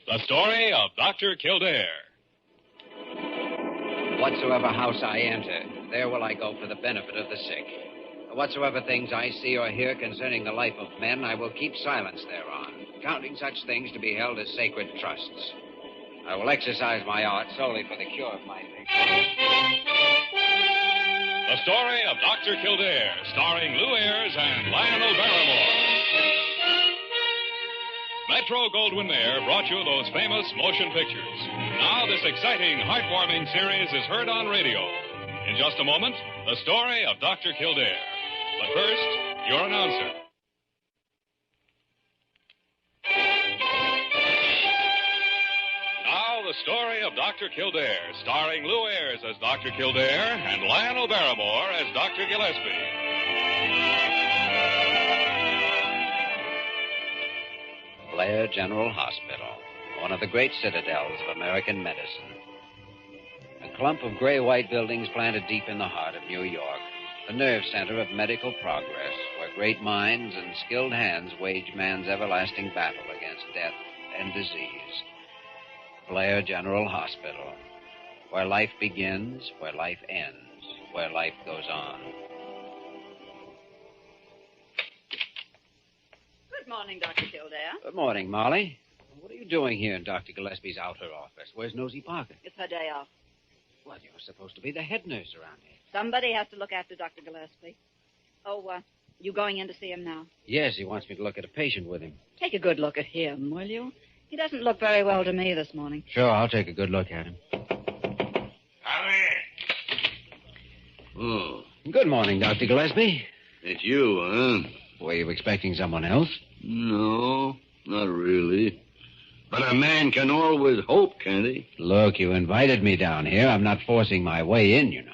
The story of Dr. Kildare. Whatsoever house I enter, there will I go for the benefit of the sick. Whatsoever things I see or hear concerning the life of men, I will keep silence thereon, counting such things to be held as sacred trusts. I will exercise my art solely for the cure of my patients. The story of Dr. Kildare, starring Ayres and Lionel Barrymore. Metro-Goldwyn-Mayer brought you those famous motion pictures. Now this exciting, heartwarming series is heard on radio. In just a moment, the story of Dr. Kildare. But first, your announcer. Now the story of Dr. Kildare, starring Ayres as Dr. Kildare and Lionel Barrymore as Dr. Gillespie. Blair General Hospital, one of the great citadels of American medicine. A clump of gray-white buildings planted deep in the heart of New York, the nerve center of medical progress, where great minds and skilled hands wage man's everlasting battle against death and disease. Blair General Hospital, where life begins, where life ends, where life goes on. Good morning, Dr. Kildare. Good morning, Molly. What are you doing here in Dr. Gillespie's outer office? Where's Nosy Parker? It's her day off. Well, you're supposed to be the head nurse around here. Somebody has to look after Dr. Gillespie. Oh, you going in to see him now? Yes, he wants me to look at a patient with him. Take a good look at him, will you? He doesn't look very well to me this morning. Sure, I'll take a good look at him. Come in. Oh. Good morning, Dr. Gillespie. It's you, huh? Were you expecting someone else? No, not really. But a man can always hope, can't he? Look, you invited me down here. I'm not forcing my way in, you know.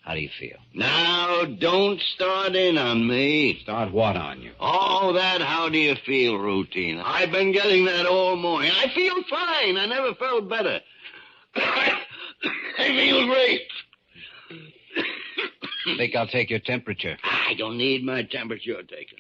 How do you feel? Now, don't start in on me. Start what on you? Oh, that how do you feel routine. I've been getting that all morning. I feel fine. I never felt better. I feel great. Think I'll take your temperature? I don't need my temperature taken.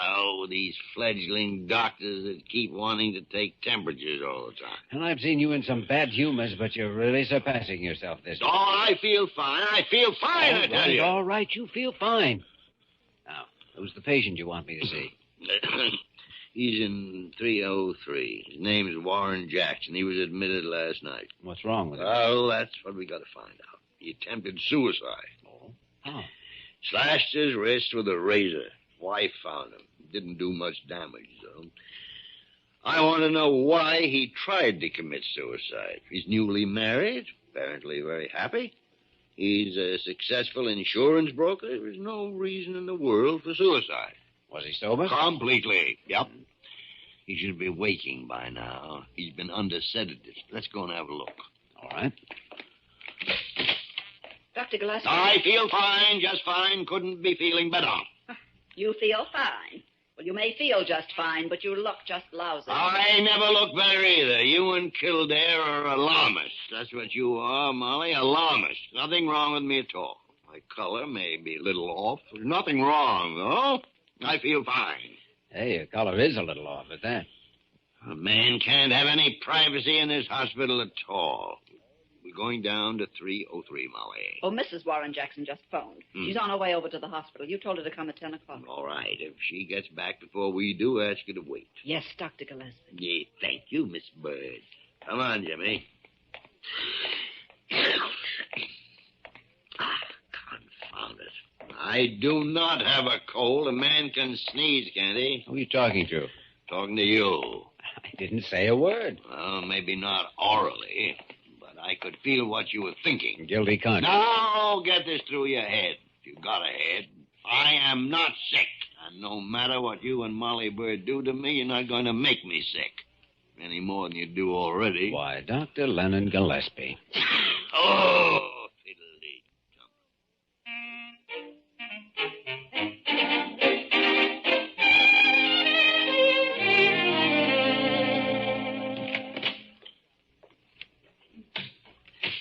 Oh, these fledgling doctors that keep wanting to take temperatures all the time. And I've seen you in some bad humors, but you're really surpassing yourself this time. Oh, I feel fine. I feel fine, I tell you. All right, you feel fine. Now, who's the patient you want me to see? He's in 303. His name's Warren Jackson. He was admitted last night. What's wrong with him? Well, that's what we got to find out. He attempted suicide. Oh? How? Slashed his wrist with a razor. Wife found him. Didn't do much damage, though. I want to know why he tried to commit suicide. He's newly married, apparently very happy. He's a successful insurance broker. There's no reason in the world for suicide. Was he sober? Completely, yep. He should be waking by now. He's been under sedatives. Let's go and have a look. All right. Dr. Gillespie. I feel fine, just fine. Couldn't be feeling better. You feel fine. Well, you may feel just fine, but you look just lousy. I never look better either. You and Kildare are alarmists. That's what you are, Molly, alarmists. Nothing wrong with me at all. My color may be a little off. There's nothing wrong, though. I feel fine. Hey, your color is a little off at that. A man can't have any privacy in this hospital at all. We're going down to 303, Molly. Oh, Mrs. Warren Jackson just phoned. She's on her way over to the hospital. You told her to come at 10 o'clock. All right. If she gets back before we do, ask her to wait. Yes, Dr. Gillespie. Yeah, thank you, Miss Bird. Come on, Jimmy. Confound it. I do not have a cold. A man can sneeze, can't he? Who are you talking to? Talking to you. I didn't say a word. Well, maybe not orally, but I could feel what you were thinking. Guilty conscience. Now, get this through your head. If you got a head. I am not sick. And no matter what you and Molly Bird do to me, you're not going to make me sick. Any more than you do already. Why, Dr. Leonard Gillespie. Oh, fiddly.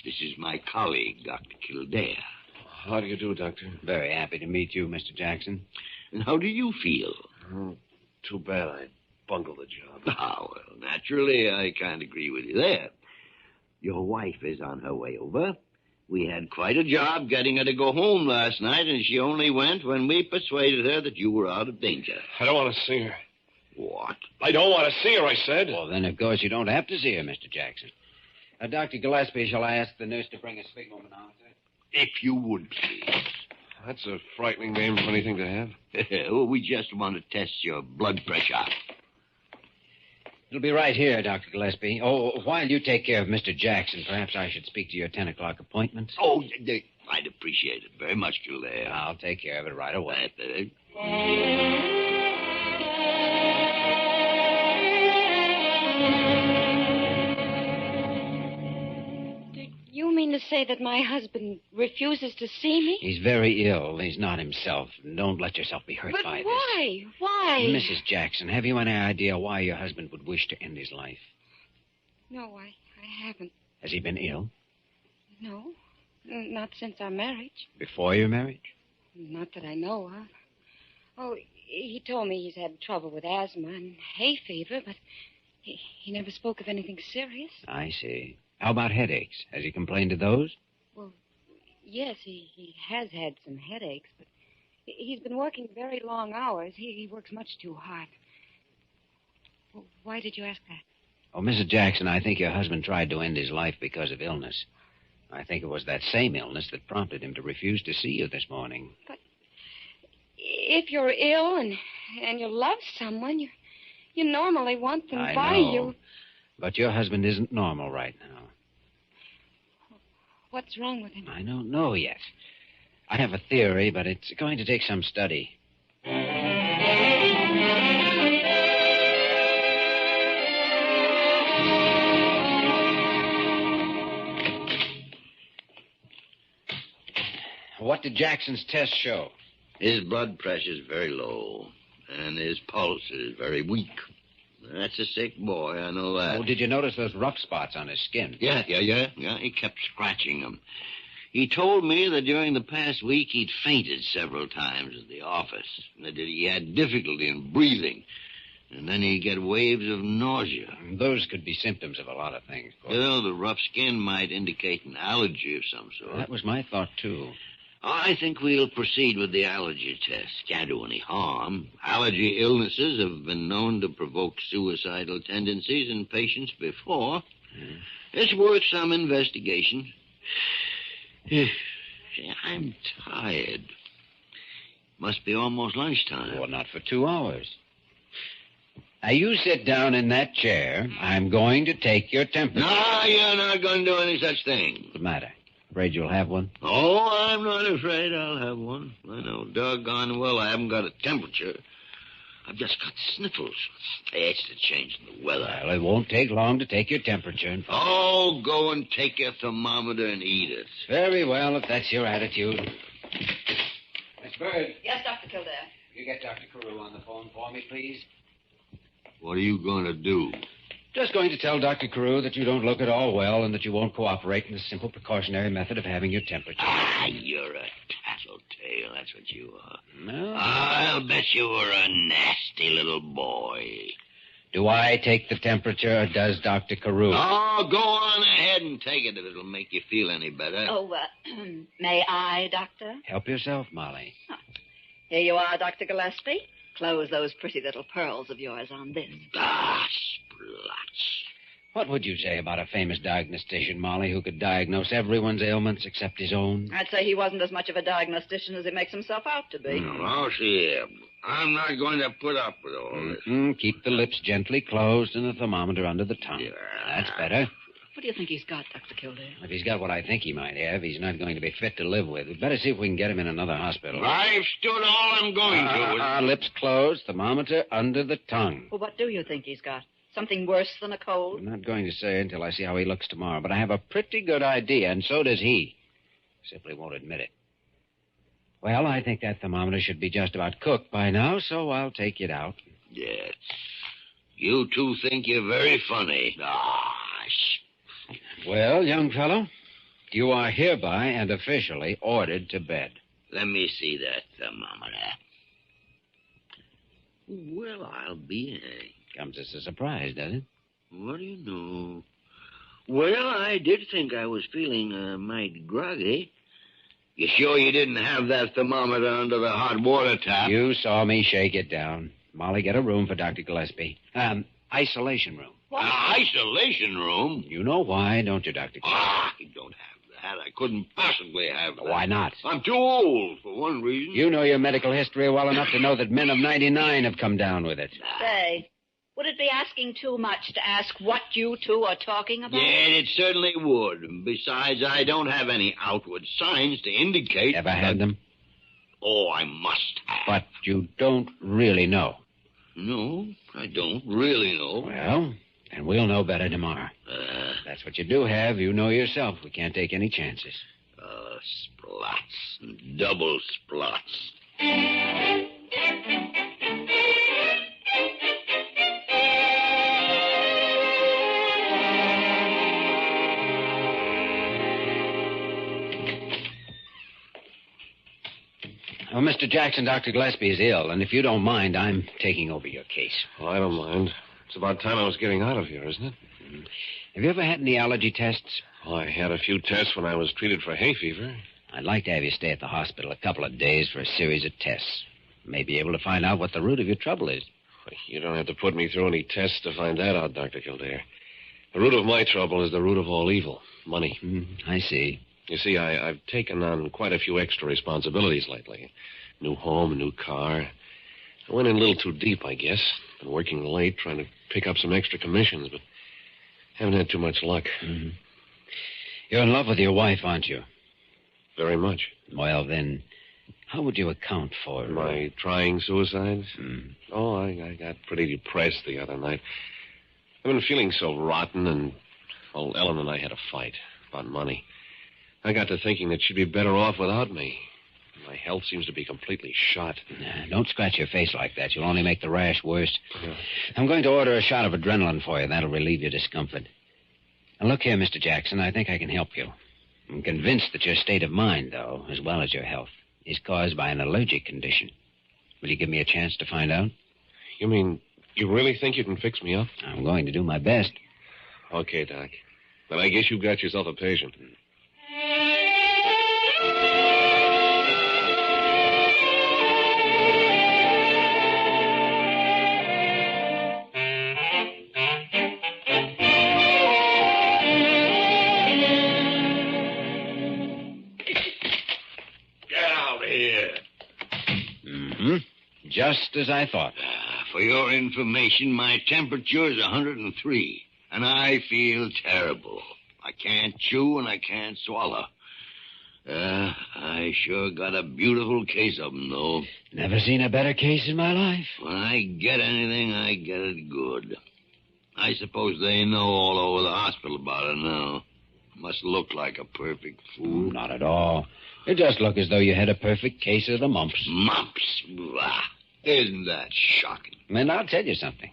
This is my colleague, Dr. Kildare. How do you do, Doctor? Very happy to meet you, Mr. Jackson. And how do you feel? Oh, too bad I bungled the job. Ah, well, Naturally, I can't agree with you there. Your wife is on her way over. We had quite a job getting her to go home last night, and she only went when we persuaded her that you were out of danger. I don't want to see her. What? I don't want to see her, I said. Well, then, of course, you don't have to see her, Mr. Jackson. Dr. Gillespie, shall I ask the nurse to bring a sphygmomanometer? If you would, please. That's a frightening name for anything to have. Well, we just want to test your blood pressure. It'll be right here, Dr. Gillespie. Oh, while you take care of Mr. Jackson, perhaps I should speak to your 10 o'clock appointment. Oh, I'd appreciate it very much, Kildare. I'll take care of it right away. You mean to say that my husband refuses to see me? He's very ill. He's not himself. Don't let yourself be hurt by this. But why? Why? Mrs. Jackson, have you any idea why your husband would wish to end his life? No, I haven't. Has he been ill? No, not since our marriage. Before your marriage? Not that I know of. Oh, he told me he's had trouble with asthma and hay fever, but he never spoke of anything serious. I see. How about headaches? Has he complained of those? Well, yes, he has had some headaches, but he's been working very long hours. He works much too hard. Well, why did you ask that? Oh, Mrs. Jackson, I think your husband tried to end his life because of illness. I think it was that same illness that prompted him to refuse to see you this morning. But if you're ill and you love someone, you normally want them by you. But your husband isn't normal right now. What's wrong with him? I don't know yet. I have a theory, but it's going to take some study. What did Jackson's test show? His blood pressure is very low, and his pulse is very weak. That's a sick boy, I know that. Oh, did you notice those rough spots on his skin? Yeah. He kept scratching them. He told me that during the past week he'd fainted several times at the office, and that he had difficulty in breathing, and then he'd get waves of nausea. Those could be symptoms of a lot of things. Well, the rough skin might indicate an allergy of some sort. That was my thought, too. I think we'll proceed with the allergy test. Can't do any harm. Allergy illnesses have been known to provoke suicidal tendencies in patients before. It's worth some investigation. I'm tired. Must be almost lunchtime. Well, not for 2 hours. Now, you sit down in that chair. I'm going to take your temperature. No, you're not going to do any such thing. What's the matter? Afraid you'll have one? Oh, I'm not afraid I'll have one. I know doggone well I haven't got a temperature. I've just got sniffles. It's the change in the weather. Well, it won't take long to take your temperature. Oh, go and take your thermometer and eat it. Very well, if that's your attitude. Miss Bird. Yes, Dr. Kildare. You get Dr. Carew on the phone for me, please. What are you going to do? Just going to tell Dr. Carew that you don't look at all well and that you won't cooperate in the simple precautionary method of having your temperature. Ah, you're a tattletale. That's what you are. No. I'll bet you were a nasty little boy. Do I take the temperature or does Dr. Carew? Oh, go on ahead and take it if it'll make you feel any better. Oh, may I, Doctor? Help yourself, Molly. Here you are, Dr. Gillespie. Close those pretty little pearls of yours on this. Ah, splots. What would you say about a famous diagnostician, Molly, who could diagnose everyone's ailments except his own? I'd say he wasn't as much of a diagnostician as he makes himself out to be. Well, see, I'm not going to put up with all this. Keep the lips gently closed and the thermometer under the tongue. Yeah. That's better. What do you think he's got, Dr. Kildare? If he's got what I think he might have, he's not going to be fit to live with. We'd better see if we can get him in another hospital. I've stood all I'm going to. Lips closed, thermometer under the tongue. Well, what do you think he's got? Something worse than a cold? I'm not going to say until I see how he looks tomorrow, but I have a pretty good idea, and so does he. Simply won't admit it. Well, I think that thermometer should be just about cooked by now, so I'll take it out. Yes. You two think you're very funny. Well, young fellow, you are hereby and officially ordered to bed. Let me see that thermometer. Well, I'll be hanged. Comes as a surprise, doesn't it? What do you know? Well, I did think I was feeling mighty groggy. You sure you didn't have that thermometer under the hot water tap? You saw me shake it down. Molly, get a room for Dr. Gillespie. Isolation room. What? Isolation room? You know why, don't you, Dr. Gillespie? I don't have that. I couldn't possibly have that. Why not? I'm too old, for one reason. You know your medical history well enough to know that men of 99 have come down with it. Say, would it be asking too much to ask what you two are talking about? Yeah, it certainly would. Besides, I don't have any outward signs to indicate... Ever had them? Oh, I must have. But you don't really know. No, I don't really know. Well, then we'll know better tomorrow. That's what you do have. You know yourself. We can't take any chances. Splots. And double splots. Well, Mr. Jackson, Dr. Gillespie is ill, and if you don't mind, I'm taking over your case. Oh, I don't mind. It's about time I was getting out of here, isn't it? Have you ever had any allergy tests? Oh, I had a few tests when I was treated for hay fever. I'd like to have you stay at the hospital a couple of days for a series of tests. May be able to find out what the root of your trouble is. You don't have to put me through any tests to find that out, Dr. Kildare. The root of my trouble is the root of all evil, money. I see. You see, I've taken on quite a few extra responsibilities lately. New home, a new car. I went in a little too deep, I guess. Been working late, trying to pick up some extra commissions, but haven't had too much luck. Mm-hmm. You're in love with your wife, aren't you? Very much. Well, then, how would you account for... My trying suicides? Oh, I got pretty depressed the other night. I've been feeling so rotten, and, well, Ellen and I had a fight about money. I got to thinking that she'd be better off without me. My health seems to be completely shot. Don't scratch your face like that. You'll only make the rash worse. Yeah. I'm going to order a shot of adrenaline for you. That'll relieve your discomfort. Now, look here, Mr. Jackson. I think I can help you. I'm convinced that your state of mind, though, as well as your health, is caused by an allergic condition. Will you give me a chance to find out? You mean you really think you can fix me up? I'm going to do my best. Okay, Doc. Then I guess you've got yourself a patient. Just as I thought. For your information, my temperature is 103, and I feel terrible. I can't chew and I can't swallow. I sure got a beautiful case of them, though. Never seen a better case in my life. When I get anything, I get it good. I suppose they know all over the hospital about it now. Must look like a perfect fool. Not at all. It just look as though you had a perfect case of the mumps. Mumps? Blah. Isn't that shocking? And I'll tell you something.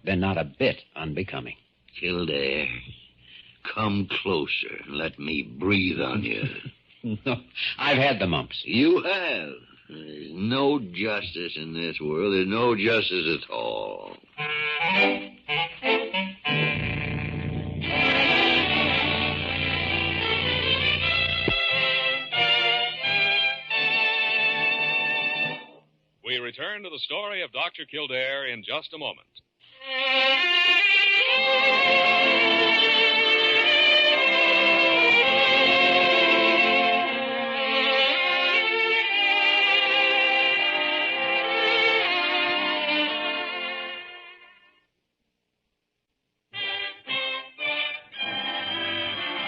They're not a bit unbecoming. Kildare, come closer and let me breathe on you. No, I've had the mumps. You have. There's no justice in this world. There's no justice at all. We return to the story of Dr. Kildare in just a moment.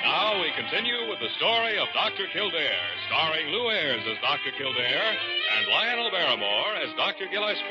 Now we continue with the story of Dr. Kildare, starring Lou Ayres as Dr. Kildare and Lionel Barrymore as Dr. Gillespie.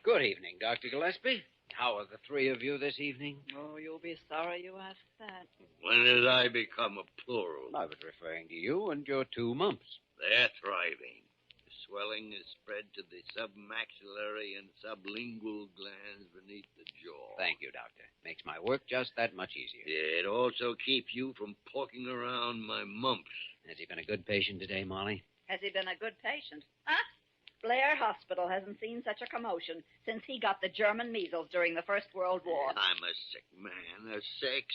Good evening, Dr. Gillespie. How are the three of you this evening? Oh, you'll be sorry you asked that. When did I become a plural? I was referring to you and your two mumps. They're thriving. The swelling is spread to the submaxillary and sublingual glands beneath the jaw. Thank you, Doctor. Makes my work just that much easier. It also keeps you from poking around my mumps. Has he been a good patient today, Molly? Has he been a good patient? Huh? Blair Hospital hasn't seen such a commotion since he got the German measles during the First World War. I'm a sick man, a sick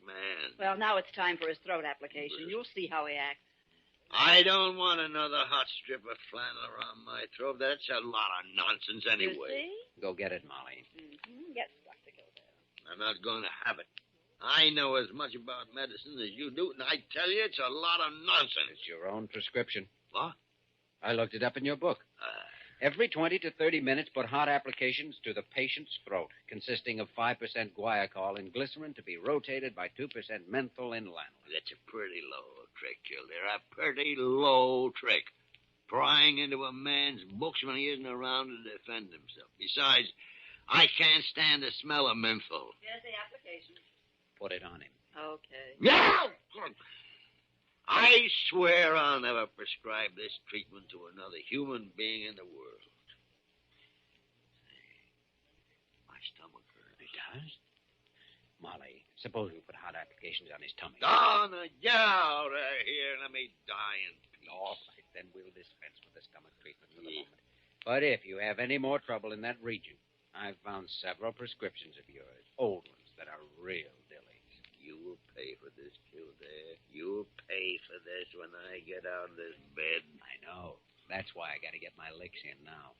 man. Well, now it's time for his throat application. You'll see how he acts. I don't want another hot strip of flannel around my throat. That's a lot of nonsense anyway. You see? Go get it, Molly. Mm-hmm. Yes, Dr. Kildare. I'm not going to have it. I know as much about medicine as you do, and I tell you, it's a lot of nonsense. It's your own prescription. What? I looked it up in your book. Every 20 to 30 minutes, put hot applications to the patient's throat, consisting of 5% guaiacol in glycerin to be rotated by 2% menthol in lanolin. That's a pretty low trick, Kildare. A pretty low trick. Prying into a man's books when he isn't around to defend himself. Besides, I can't stand the smell of menthol. Here's the application. Put it on him. Okay. Yeah! I swear I'll never prescribe this treatment to another human being in the world. My stomach hurts. It does? Molly, suppose we put hot applications on his tummy. Oh, no, get out of here. Let me die in peace. All right, then we'll dispense with the stomach treatment for the moment. But if you have any more trouble in that region, I've found several prescriptions of yours, old ones that are real dillies. You will pay for this, Kildare. You'll pay for this when I get out of this bed. I know. That's why I got to get my licks in now.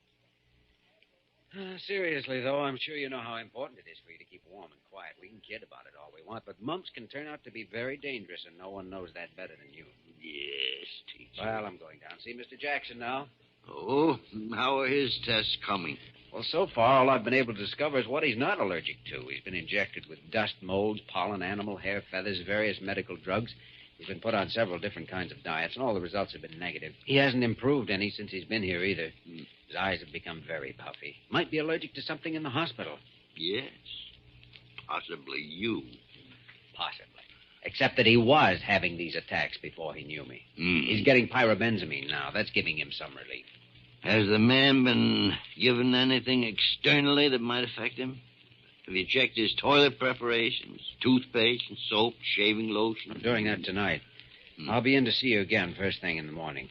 Seriously, though, I'm sure you know how important it is for you to keep warm and quiet. We can kid about it all we want, but mumps can turn out to be very dangerous, and no one knows that better than you. Yes, teacher. Well, I'm going down. See Mr. Jackson now. Oh, how are his tests coming? Well, so far, all I've been able to discover is what he's not allergic to. He's been injected with dust, molds, pollen, animal hair, feathers, various medical drugs. He's been put on several different kinds of diets, and all the results have been negative. He hasn't improved any since he's been here either. His eyes have become very puffy. Might be allergic to something in the hospital. Yes. Possibly you. Possibly. Except that he was having these attacks before he knew me. He's getting pyrobenzamine now. That's giving him some relief. Has the man been given anything externally that might affect him? Have you checked his toilet preparations, toothpaste and soap, shaving lotion? I'm doing that tonight. I'll be in to see you again first thing in the morning.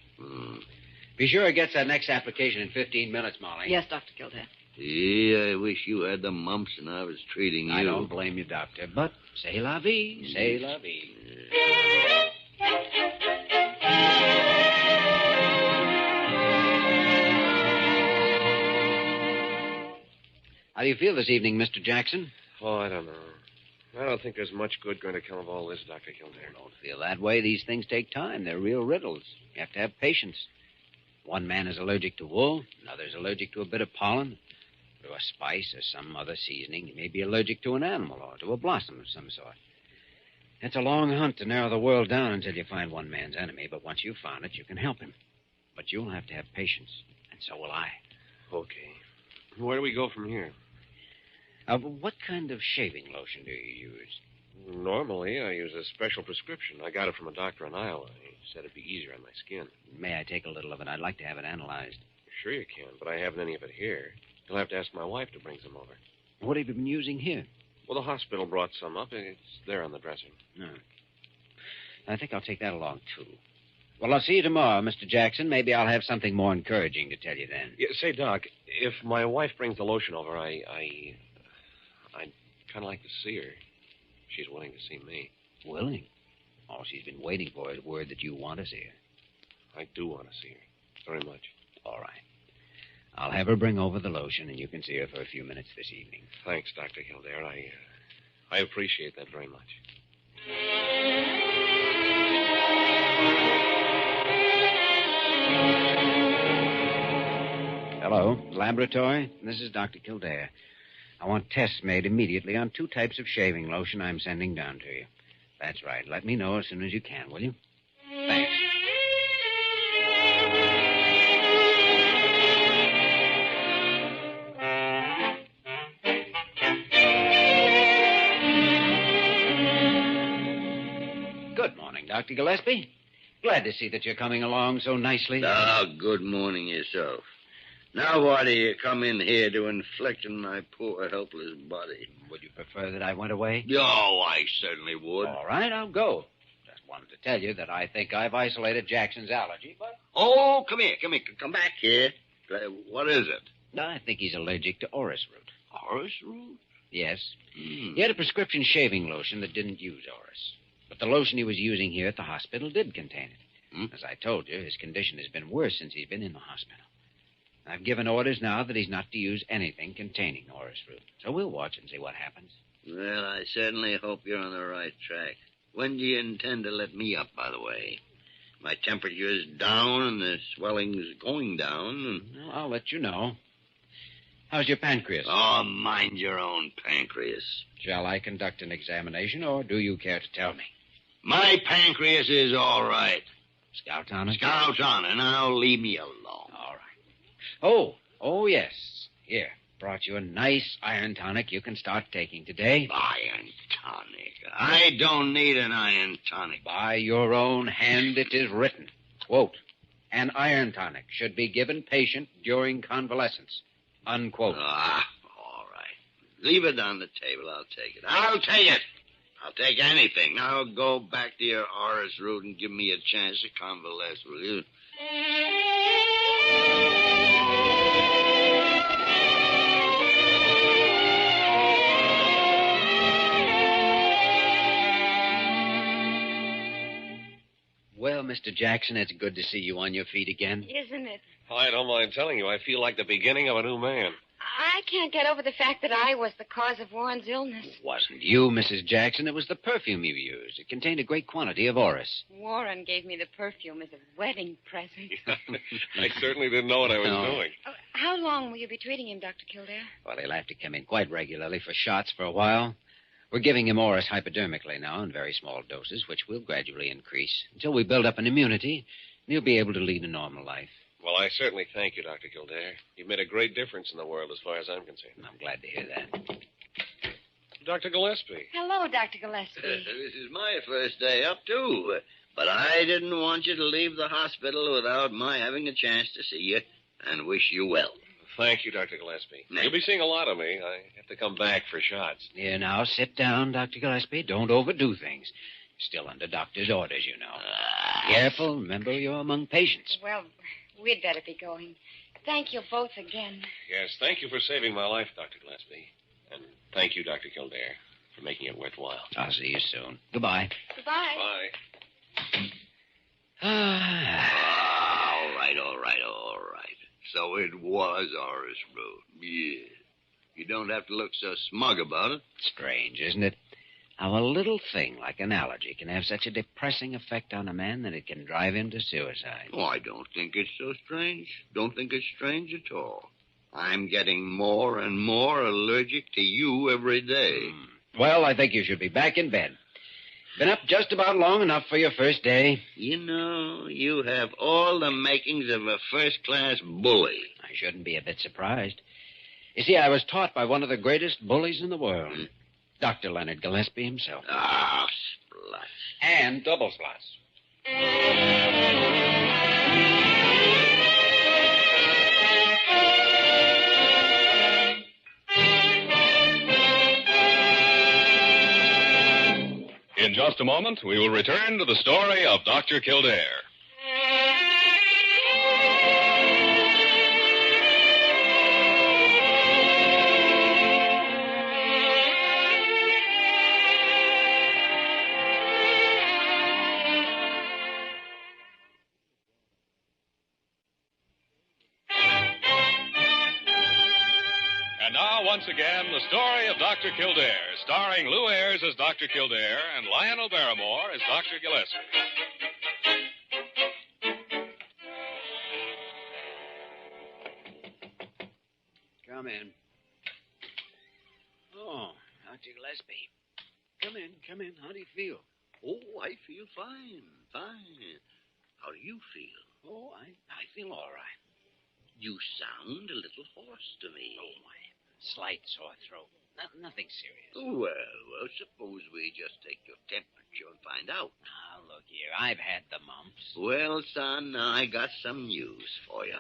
Be sure he gets that next application in 15 minutes, Molly. Yes, Dr. Kildare. Yeah, I wish you had the mumps and I was treating you. I don't blame you, Doctor, but c'est la vie, c'est la vie. How do you feel this evening, Mr. Jackson? Oh, I don't know. I don't think there's much good going to come of all this, Dr. Kildare. Don't feel that way. These things take time. They're real riddles. You have to have patience. One man is allergic to wool. Another's allergic to a bit of pollen, to a spice or some other seasoning. He may be allergic to an animal or to a blossom of some sort. It's a long hunt to narrow the world down until you find one man's enemy, but once you've found it, you can help him. But you'll have to have patience, and so will I. Okay. Where do we go from here? What kind of shaving lotion do you use? Normally, I use a special prescription. I got it from a doctor in Iowa. He said it'd be easier on my skin. May I take a little of it? I'd like to have it analyzed. Sure you can, but I haven't any of it here. You'll have to ask my wife to bring some over. What have you been using here? Well, the hospital brought some up. It's there on the dresser. No. I think I'll take that along, too. Well, I'll see you tomorrow, Mr. Jackson. Maybe I'll have something more encouraging to tell you then. Yeah, say, Doc, if my wife brings the lotion over, I'd kind of like to see her. She's willing to see me. Willing? All she's been waiting for is word that you want to see her. I do want to see her. Very much. All right. I'll have her bring over the lotion, and you can see her for a few minutes this evening. Thanks, Dr. Kildare. I appreciate that very much. Hello, laboratory. This is Dr. Kildare. I want tests made immediately on 2 types of shaving lotion I'm sending down to you. That's right. Let me know as soon as you can, will you? Thanks. Good morning, Dr. Gillespie. Glad to see that you're coming along so nicely. Good morning yourself. Now why do you come in here to inflict on my poor, helpless body? Would you prefer that I went away? Oh, I certainly would. All right, I'll go. Just wanted to tell you that I think I've isolated Jackson's allergy, but... Oh, come here. Come back here. What is it? I think he's allergic to orris root. Orris root? Yes. He had a prescription shaving lotion that didn't use orris. But the lotion he was using here at the hospital did contain it. As I told you, his condition has been worse since he's been in the hospital. I've given orders now that he's not to use anything containing orris root. So we'll watch and see what happens. Well, I certainly hope you're on the right track. When do you intend to let me up, by the way? My temperature's down and the swelling's going down. Well, I'll let you know. How's your pancreas? Oh, mind your own pancreas. Shall I conduct an examination, or do you care to tell me? My pancreas is all right. Scout on it? Scout on it. Now leave me alone. All right. Oh, yes. Here, brought you a nice iron tonic you can start taking today. Iron tonic? I don't need an iron tonic. By your own hand it is written. Quote, an iron tonic should be given patient during convalescence. Unquote. All right. Leave it on the table. I'll take it. I'll take it. I'll take anything. Now go back to your orris root and give me a chance to convalesce, will you? Well, Mr. Jackson, it's good to see you on your feet again. Isn't it? I don't mind telling you, I feel like the beginning of a new man. I can't get over the fact that I was the cause of Warren's illness. It wasn't you, Mrs. Jackson. It was the perfume you used. It contained a great quantity of orris. Warren gave me the perfume as a wedding present. I certainly didn't know what I was doing. Oh, how long will you be treating him, Dr. Kildare? Well, he'll have to come in quite regularly for shots for a while. We're giving him orris hypodermically now in very small doses, which will gradually increase until we build up an immunity, and he'll be able to lead a normal life. Well, I certainly thank you, Dr. Kildare. You've made a great difference in the world as far as I'm concerned. I'm glad to hear that. Dr. Gillespie. Hello, Dr. Gillespie. This is my first day up, too. But I didn't want you to leave the hospital without my having a chance to see you and wish you well. Thank you, Dr. Gillespie. You'll be seeing a lot of me. I have to come back for shots. Here, now, sit down, Dr. Gillespie. Don't overdo things. Still under doctor's orders, you know. Careful. Remember, you're among patients. Well, we'd better be going. Thank you both again. Yes, thank you for saving my life, Dr. Gillespie. And thank you, Dr. Kildare, for making it worthwhile. I'll see you soon. Goodbye. Goodbye. Bye. All right. So it was orris root. Yeah. You don't have to look so smug about it. Strange, isn't it? How a little thing like an allergy can have such a depressing effect on a man that it can drive him to suicide. Oh, I don't think it's so strange. Don't think it's strange at all. I'm getting more and more allergic to you every day. Well, I think you should be back in bed. Been up just about long enough for your first day. You know, you have all the makings of a first-class bully. I shouldn't be a bit surprised. You see, I was taught by one of the greatest bullies in the world, Dr. Leonard Gillespie himself. Ah, splash. And double splash. In just a moment, we will return to the story of Dr. Kildare. And now, once again, the story of Dr. Kildare, starring Lou Ayres as Dr. Kildare and Lionel Barrymore as Dr. Gillespie. Come in. Oh, Dr. Gillespie. Come in. How do you feel? Oh, I feel fine. How do you feel? Oh, I feel all right. You sound a little hoarse to me. Oh, my slight sore throat. Nothing serious. Well, suppose we just take your temperature and find out. Now, look here. I've had the mumps. Well, son, I got some news for you.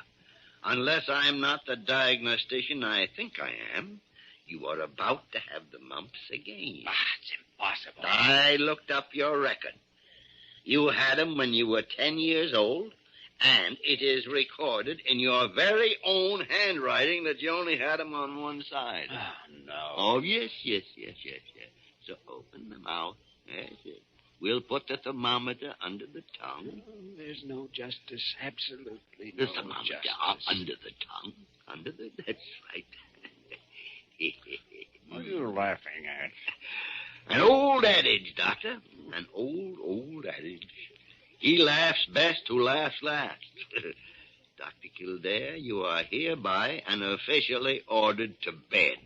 Unless I'm not the diagnostician I think I am, you are about to have the mumps again. It's impossible. I looked up your record. You had them when you were 10 years old, And it is recorded in your very own handwriting that you only had 'em on one side. Oh, no. Oh, yes. So open the mouth. Yes. We'll put the thermometer under the tongue. Oh, there's no justice. Absolutely The no thermometer justice. under the tongue. That's right. What are you laughing at? An old adage, Doctor. An old adage. He laughs best who laughs last. Dr. Kildare, you are hereby and officially ordered to bed.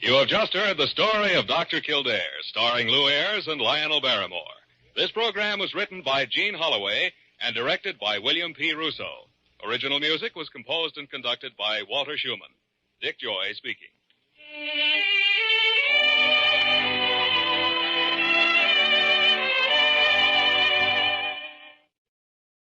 You have just heard the story of Dr. Kildare, starring Lou Ayres and Lionel Barrymore. This program was written by Gene Holloway and directed by William P. Russo. Original music was composed and conducted by Walter Schumann. Dick Joy speaking.